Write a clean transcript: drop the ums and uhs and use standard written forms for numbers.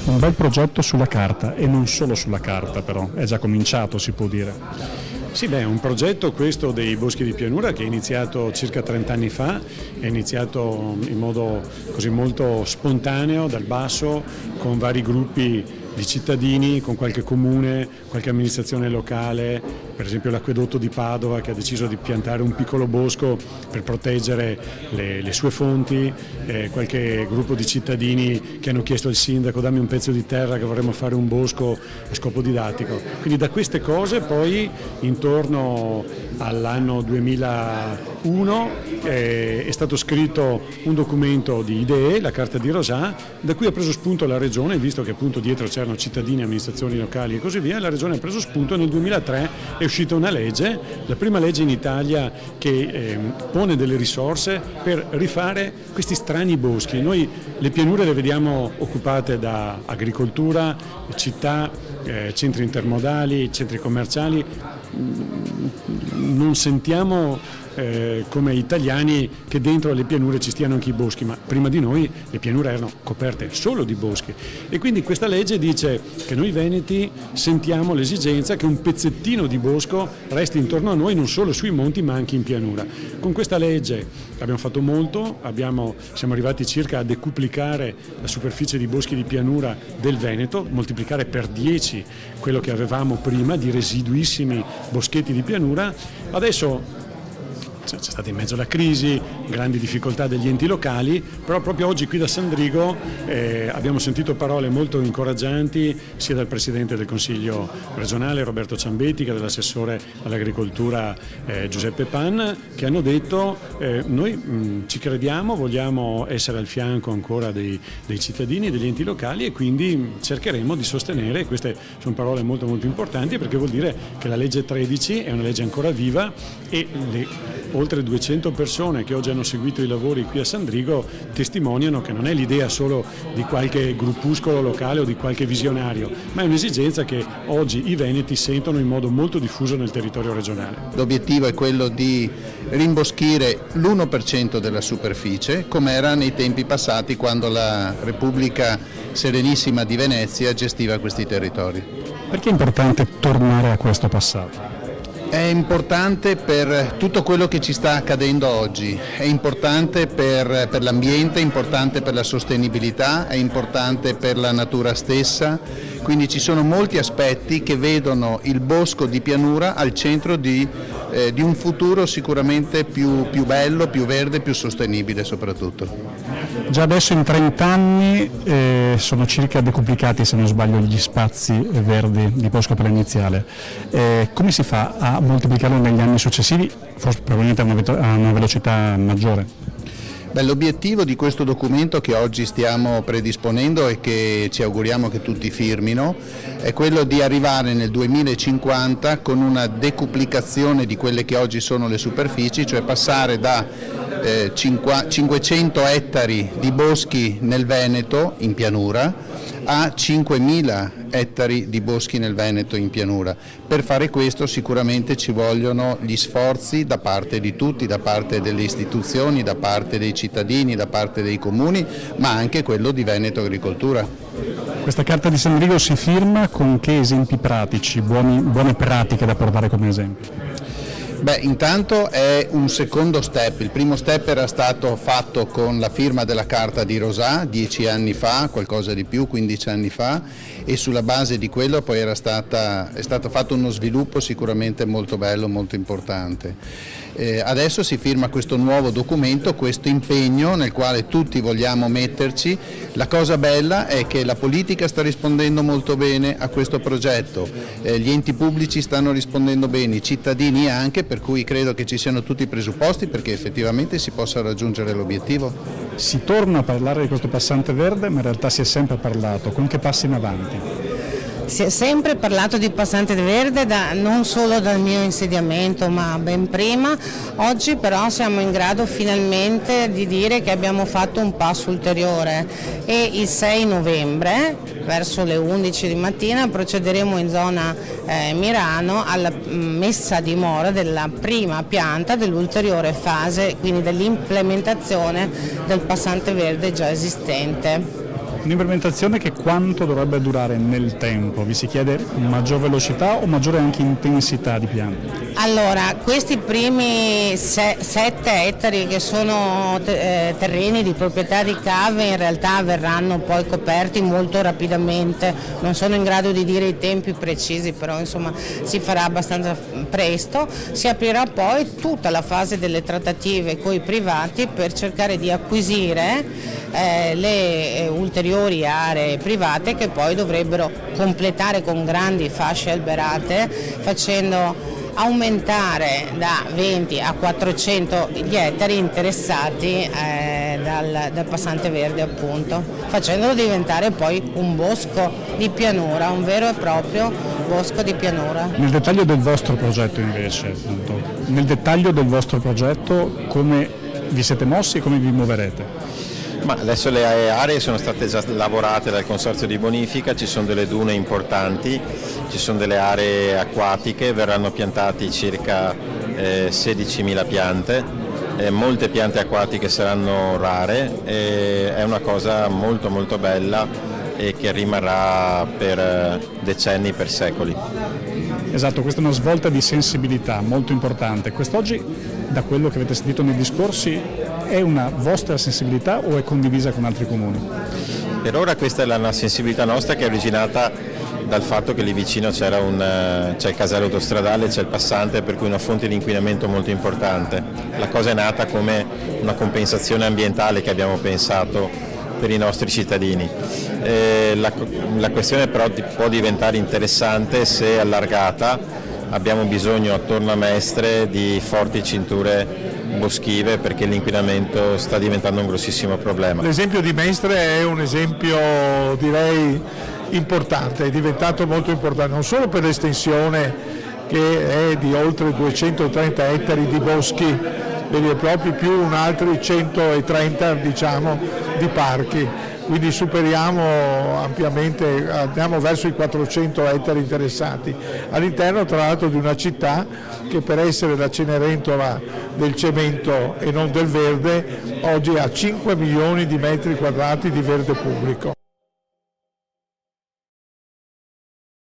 Un bel progetto sulla carta, e non solo sulla carta però, è già cominciato, si può dire. Sì, è un progetto questo dei boschi di pianura che è iniziato circa 30 anni fa, è iniziato in modo così molto spontaneo dal basso, con vari gruppi di cittadini, con qualche comune, qualche amministrazione locale, per esempio l'Acquedotto di Padova che ha deciso di piantare un piccolo bosco per proteggere le sue fonti, qualche gruppo di cittadini che hanno chiesto al sindaco dammi un pezzo di terra che vorremmo fare un bosco a scopo didattico. Quindi da queste cose poi intorno all'anno 2001 è stato scritto un documento di idee, la Carta di Rosà, da cui ha preso spunto la Regione, visto che appunto dietro c'erano cittadini, amministrazioni locali e così via. La Regione ha preso spunto e nel 2003 è uscita una legge, la prima legge in Italia che pone delle risorse per rifare questi strani boschi. Noi le pianure le vediamo occupate da agricoltura, città, centri intermodali, centri commerciali, non sentiamo come italiani che dentro le pianure ci stiano anche i boschi, ma prima di noi le pianure erano coperte solo di boschi e quindi questa legge dice che noi veneti sentiamo l'esigenza che un pezzettino di bosco resti intorno a noi, non solo sui monti ma anche in pianura. Con questa legge abbiamo fatto molto, siamo arrivati circa a decuplicare la superficie di boschi di pianura del Veneto, moltiplicare per 10 quello che avevamo prima di residuissimi boschetti di pianura. Adesso c'è stata in mezzo la crisi, grandi difficoltà degli enti locali, però proprio oggi qui da Sandrigo abbiamo sentito parole molto incoraggianti sia dal Presidente del Consiglio regionale Roberto Ciambetti che dall'assessore all'agricoltura Giuseppe Pan, che hanno detto noi ci crediamo, vogliamo essere al fianco ancora dei cittadini e degli enti locali e quindi cercheremo di sostenere. Queste sono parole molto molto importanti perché vuol dire che la legge 13 è una legge ancora viva e oltre 200 persone che oggi hanno seguito i lavori qui a Sandrigo testimoniano che non è l'idea solo di qualche gruppuscolo locale o di qualche visionario, ma è un'esigenza che oggi i veneti sentono in modo molto diffuso nel territorio regionale. L'obiettivo è quello di rimboschire l'1% della superficie, come era nei tempi passati quando la Repubblica Serenissima di Venezia gestiva questi territori. Perché è importante tornare a questo passato? È importante per tutto quello che ci sta accadendo oggi, è importante per l'ambiente, è importante per la sostenibilità, è importante per la natura stessa, quindi ci sono molti aspetti che vedono il bosco di pianura al centro di un futuro sicuramente più bello, più verde, più sostenibile soprattutto. Già adesso in 30 anni sono circa decuplicati, se non sbaglio, gli spazi verdi di bosco preiniziale. Come si fa a moltiplicarlo negli anni successivi, forse probabilmente a una velocità maggiore? L'obiettivo di questo documento che oggi stiamo predisponendo e che ci auguriamo che tutti firmino è quello di arrivare nel 2050 con una decuplicazione di quelle che oggi sono le superfici, cioè passare da 500 ettari di boschi nel Veneto in pianura a 5.000 ettari di boschi nel Veneto in pianura. Per fare questo sicuramente ci vogliono gli sforzi da parte di tutti, da parte delle istituzioni, da parte dei cittadini, da parte dei comuni, ma anche quello di Veneto Agricoltura. Questa carta di Sandrigo si firma con che esempi pratici, buone pratiche da portare come esempio? Intanto è un secondo step, il primo step era stato fatto con la firma della Carta di Rosà 10 anni fa, qualcosa di più, 15 anni fa, e sulla base di quello poi è stato fatto uno sviluppo sicuramente molto bello, molto importante. Adesso si firma questo nuovo documento, questo impegno nel quale tutti vogliamo metterci. La cosa bella è che la politica sta rispondendo molto bene a questo progetto, gli enti pubblici stanno rispondendo bene, i cittadini anche, per cui credo che ci siano tutti i presupposti perché effettivamente si possa raggiungere l'obiettivo. Si torna a parlare di questo passante verde, ma in realtà si è sempre parlato, con che passi in avanti? Si è sempre parlato di passante verde non solo dal mio insediamento ma ben prima. Oggi però siamo in grado finalmente di dire che abbiamo fatto un passo ulteriore e il 6 novembre verso le 11 di mattina procederemo in zona Mirano alla messa a dimora della prima pianta dell'ulteriore fase, quindi dell'implementazione del passante verde già esistente. Un'implementazione che quanto dovrebbe durare nel tempo? Vi si chiede maggior velocità o maggiore anche intensità di piano? Allora, questi primi 7 ettari che sono terreni di proprietà di cave in realtà verranno poi coperti molto rapidamente, non sono in grado di dire i tempi precisi, però insomma si farà abbastanza presto. Si aprirà poi tutta la fase delle trattative con i privati per cercare di acquisire le ulteriori aree private che poi dovrebbero completare con grandi fasce alberate, facendo aumentare da 20 a 400 gli ettari interessati dal passante verde, appunto, facendolo diventare poi un bosco di pianura, un vero e proprio bosco di pianura. Nel dettaglio del vostro progetto invece, appunto, nel dettaglio del vostro progetto come vi siete mossi e come vi muoverete? Ma adesso le aree sono state già lavorate dal Consorzio di Bonifica, ci sono delle dune importanti, ci sono delle aree acquatiche, verranno piantati circa 16.000 piante, molte piante acquatiche saranno rare, è una cosa molto molto bella e che rimarrà per decenni, per secoli. Esatto, questa è una svolta di sensibilità molto importante. Quest'oggi, da quello che avete sentito nei discorsi, è una vostra sensibilità o è condivisa con altri comuni? Per ora questa è una sensibilità nostra che è originata dal fatto che lì vicino c'è il casello autostradale, c'è il passante, per cui una fonte di inquinamento molto importante. La cosa è nata come una compensazione ambientale che abbiamo pensato per i nostri cittadini. La questione però può diventare interessante se allargata. Abbiamo bisogno attorno a Mestre di forti cinture boschive perché l'inquinamento sta diventando un grossissimo problema. L'esempio di Mestre è un esempio, direi, importante, è diventato molto importante non solo per l'estensione che è di oltre 230 ettari di boschi veri e propri più un altri 130 diciamo di parchi, quindi superiamo ampiamente, andiamo verso i 400 ettari interessati all'interno tra l'altro di una città che per essere la Cenerentola del cemento e non del verde oggi ha 5 milioni di metri quadrati di verde pubblico.